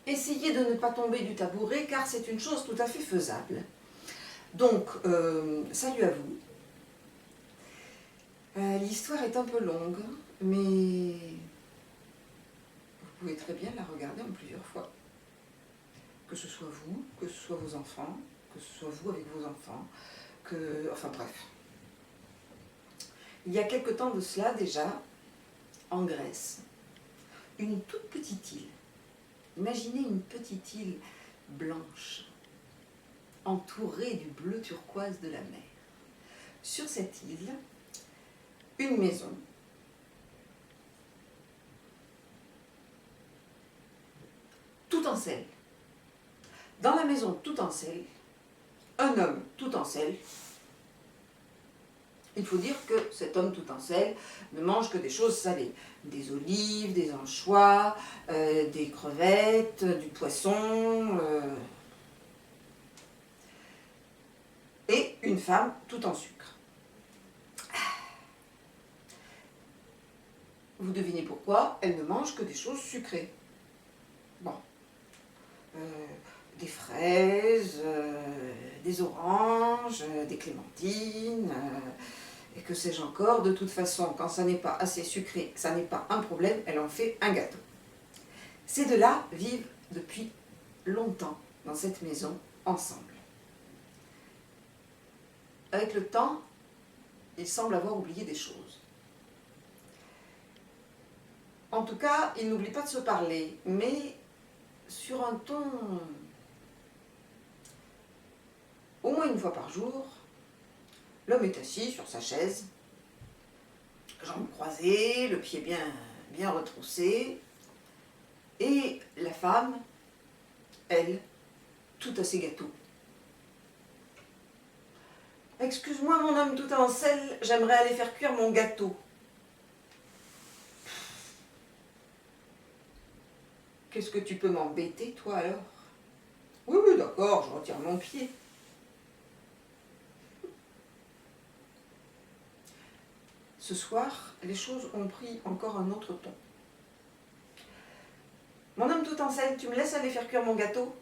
essayez de ne pas tomber du tabouret car c'est une chose tout à fait faisable. Donc, salut à vous. L'histoire est un peu longue, mais vous pouvez très bien la regarder en plusieurs fois. Que ce soit vous, que ce soit vos enfants, que ce soit vous avec vos enfants, enfin bref. Il y a quelque temps de cela déjà, en Grèce, une toute petite île. Imaginez une petite île blanche, entourée du bleu turquoise de la mer. Sur cette île, une maison, tout en sel. Dans la maison tout en sel, un homme tout en sel. Il faut dire que cet homme tout en sel ne mange que des choses salées. Des olives, des anchois, des crevettes, du poisson. Et une femme tout en sucre. Vous devinez pourquoi elle ne mange que des choses sucrées. Bon. Des fraises, des oranges, des clémentines, et que sais-je encore. De toute façon, quand ça n'est pas assez sucré, ça n'est pas un problème, elle en fait un gâteau. Ces deux-là vivent depuis longtemps dans cette maison ensemble. Avec le temps, ils semblent avoir oublié des choses. En tout cas, ils n'oublient pas de se parler, mais sur un ton... Au moins une fois par jour, l'homme est assis sur sa chaise, jambes croisées, le pied bien retroussé, et la femme, elle, tout à ses gâteaux. Excuse-moi mon homme tout en sel, j'aimerais aller faire cuire mon gâteau. Qu'est-ce que tu peux m'embêter, toi, alors? Oui, d'accord, je retire mon pied. Ce soir, les choses ont pris encore un autre ton. Mon homme tout en sel, tu me laisses aller faire cuire mon gâteau?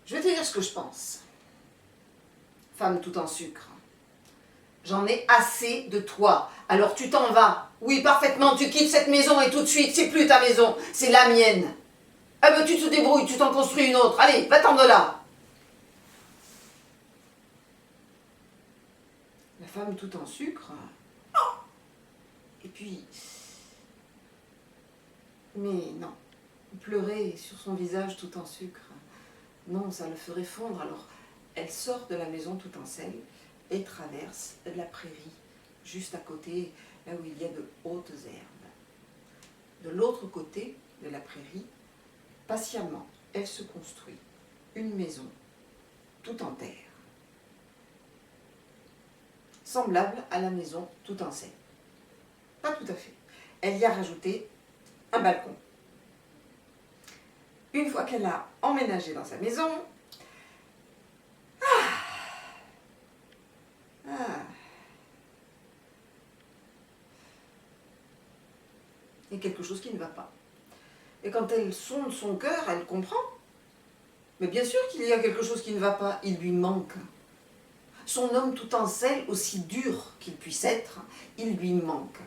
Je vais te dire ce que je pense. Femme tout en sucre. J'en ai assez de toi. Alors tu t'en vas. Oui, parfaitement, tu quittes cette maison et tout de suite, c'est plus ta maison, c'est la mienne. Ah ben tu te débrouilles, tu t'en construis une autre. Allez, va-t'en de là. La femme tout en sucre. Et puis... Mais non, pleurer sur son visage tout en sucre, non, ça le ferait fondre. Alors, elle sort de la maison tout en sel et traverse la prairie, juste à côté, là où il y a de hautes herbes. De l'autre côté de la prairie, patiemment, elle se construit une maison tout en terre, semblable à la maison tout en sel. Pas tout à fait. Elle y a rajouté un balcon. Une fois qu'elle a emménagé dans sa maison, il y a quelque chose qui ne va pas. Et quand elle sonde son cœur, elle comprend. Mais bien sûr qu'il y a quelque chose qui ne va pas, il lui manque. Son homme tout en sel, aussi dur qu'il puisse être, il lui manque.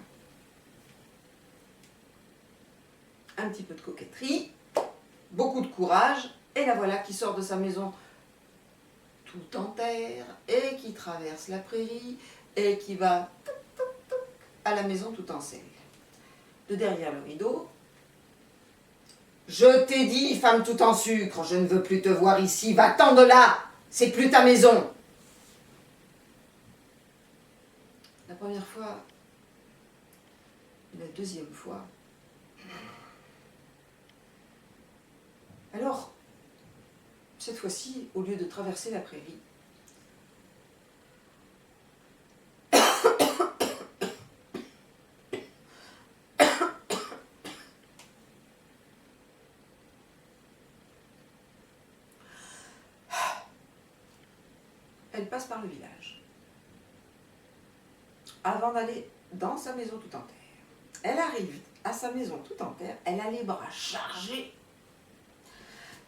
Un petit peu de coquetterie, beaucoup de courage, et la voilà qui sort de sa maison tout en terre, et qui traverse la prairie, et qui va à la maison tout en sel. De derrière le rideau, « Je t'ai dit, femme tout en sucre, je ne veux plus te voir ici, va-t'en de là, c'est plus ta maison !» La première fois, et la deuxième fois. Alors, cette fois-ci, au lieu de traverser la prairie, elle passe par le village, avant d'aller dans sa maison tout en terre. Elle arrive à sa maison tout en terre, elle a les bras chargés.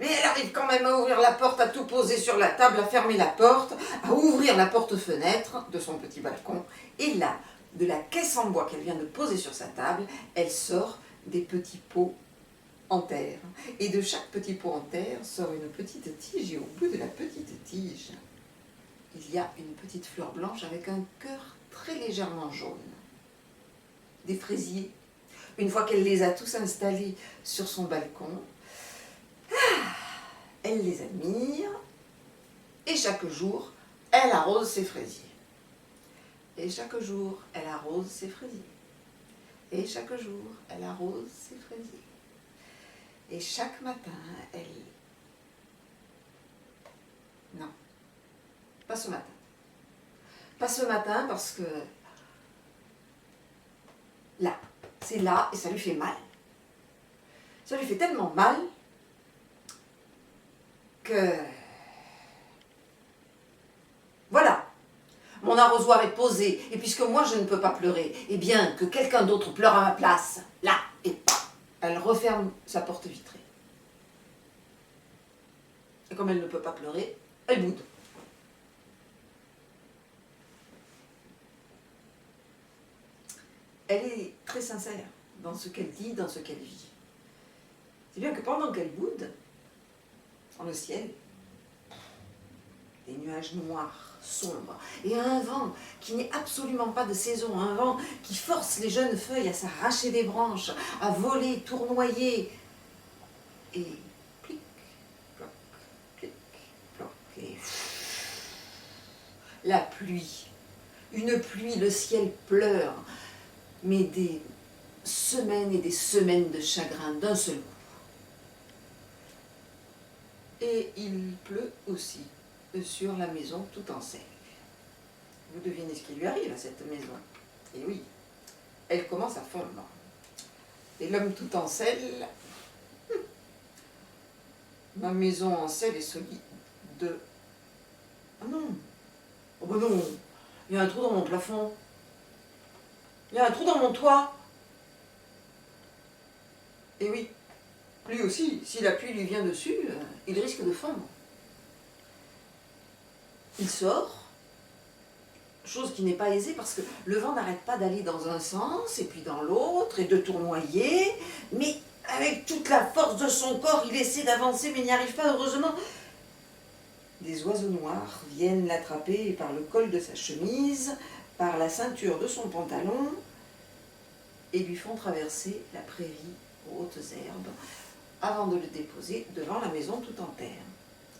Mais elle arrive quand même à ouvrir la porte, à tout poser sur la table, à fermer la porte, à ouvrir la porte-fenêtre de son petit balcon. Et là, de la caisse en bois qu'elle vient de poser sur sa table, elle sort des petits pots en terre. Et de chaque petit pot en terre sort une petite tige, et au bout de la petite tige, il y a une petite fleur blanche avec un cœur très légèrement jaune. Des fraisiers. Une fois qu'elle les a tous installés sur son balcon, elle les admire et chaque jour, elle arrose ses fraisiers. Et chaque jour, elle arrose ses fraisiers. Et chaque jour, elle arrose ses fraisiers. Et chaque matin, elle... Non, pas ce matin. Pas ce matin parce que là, c'est là et ça lui fait mal. Ça lui fait tellement mal que... Voilà, mon arrosoir est posé et puisque moi je ne peux pas pleurer, eh bien que quelqu'un d'autre pleure à ma place. Là, et pas. Elle referme sa porte vitrée. Et comme elle ne peut pas pleurer, elle boude. Elle est très sincère dans ce qu'elle dit, dans ce qu'elle vit. C'est bien que pendant qu'elle boude, dans le ciel, des nuages noirs, sombres, et un vent qui n'est absolument pas de saison, un vent qui force les jeunes feuilles à s'arracher des branches, à voler, tournoyer, et plic, ploc, plic, ploc, et la pluie, une pluie, le ciel pleure, mais des semaines et des semaines de chagrin d'un seul coup. Et il pleut aussi sur la maison tout en sel. Vous devinez ce qui lui arrive à cette maison. Et oui, elle commence à fondre. Et l'homme tout en sel, ma maison en sel est solide. Ah non, oh ben non, il y a un trou dans mon plafond. Il y a un trou dans mon toit. Et oui, lui aussi, si la pluie lui vient dessus, il risque de fondre. Il sort, chose qui n'est pas aisée parce que le vent n'arrête pas d'aller dans un sens et puis dans l'autre et de tournoyer, mais avec toute la force de son corps, il essaie d'avancer mais n'y arrive pas, heureusement. Des oiseaux noirs viennent l'attraper par le col de sa chemise, par la ceinture de son pantalon et lui font traverser la prairie aux hautes herbes avant de le déposer devant la maison tout en terre.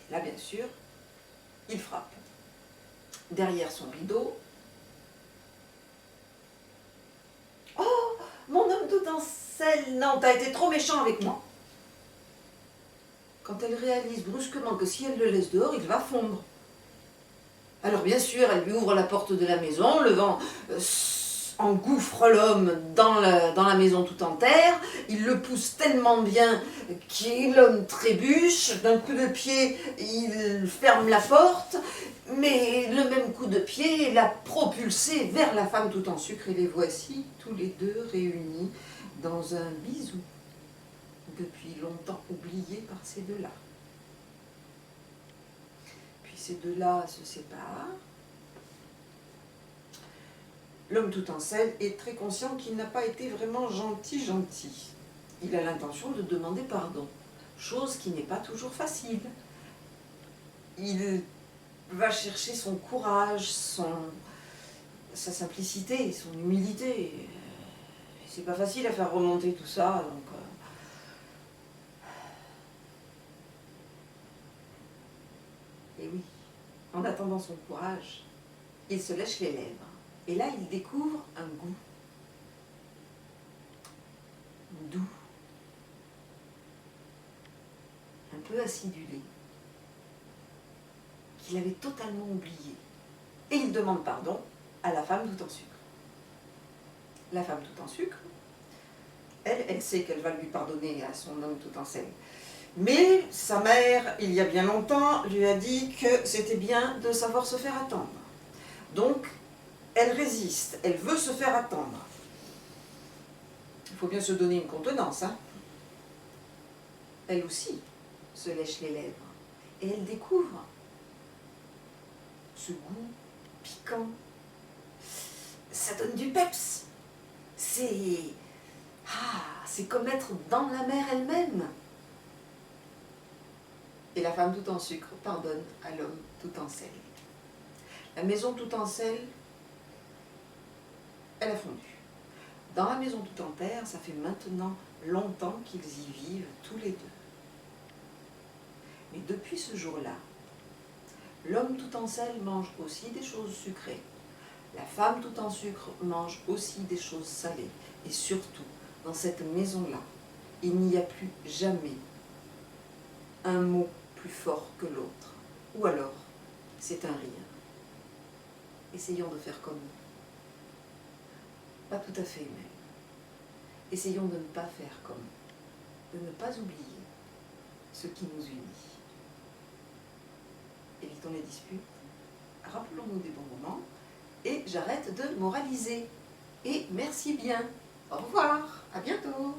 Et là, bien sûr, il frappe. Derrière son rideau. « Oh, mon homme tout en sel, non, t'as été trop méchant avec moi !» Quand elle réalise brusquement que si elle le laisse dehors, il va fondre. Alors bien sûr, elle lui ouvre la porte de la maison, le vent engouffre l'homme dans la maison tout en terre, il le pousse tellement bien que l'homme trébuche, d'un coup de pied, il ferme la porte, mais le même coup de pied l'a propulsé vers la femme tout en sucre, et les voici tous les deux réunis dans un bisou, depuis longtemps oublié par ces deux-là. Puis ces deux-là se séparent. L'homme tout en sel est très conscient qu'il n'a pas été vraiment gentil. Il a l'intention de demander pardon, chose qui n'est pas toujours facile. Il va chercher son courage, sa simplicité, son humilité. C'est pas facile à faire remonter tout ça, donc... Et oui, en attendant son courage, il se lèche les lèvres. Et là, il découvre un goût doux, un peu acidulé, qu'il avait totalement oublié. Et il demande pardon à la femme tout en sucre. La femme tout en sucre, elle sait qu'elle va lui pardonner à son homme tout en sel. Mais sa mère, il y a bien longtemps, lui a dit que c'était bien de savoir se faire attendre. Donc, elle résiste, elle veut se faire attendre. Il faut bien se donner une contenance, hein. Elle aussi se lèche les lèvres et elle découvre ce goût piquant. Ça donne du peps. C'est comme être dans la mer elle-même. Et la femme tout en sucre pardonne à l'homme tout en sel. La maison tout en sel, elle a fondu. Dans la maison tout en terre, ça fait maintenant longtemps qu'ils y vivent tous les deux. Mais depuis ce jour-là, l'homme tout en sel mange aussi des choses sucrées. La femme tout en sucre mange aussi des choses salées. Et surtout, dans cette maison-là, il n'y a plus jamais un mot plus fort que l'autre. Ou alors, c'est un rire. Essayons de faire comme eux. Pas tout à fait même. Essayons de ne pas faire comme eux. De ne pas oublier ce qui nous unit. Évitons les disputes. Rappelons-nous des bons moments. Et j'arrête de moraliser. Et merci bien. Au revoir. À bientôt.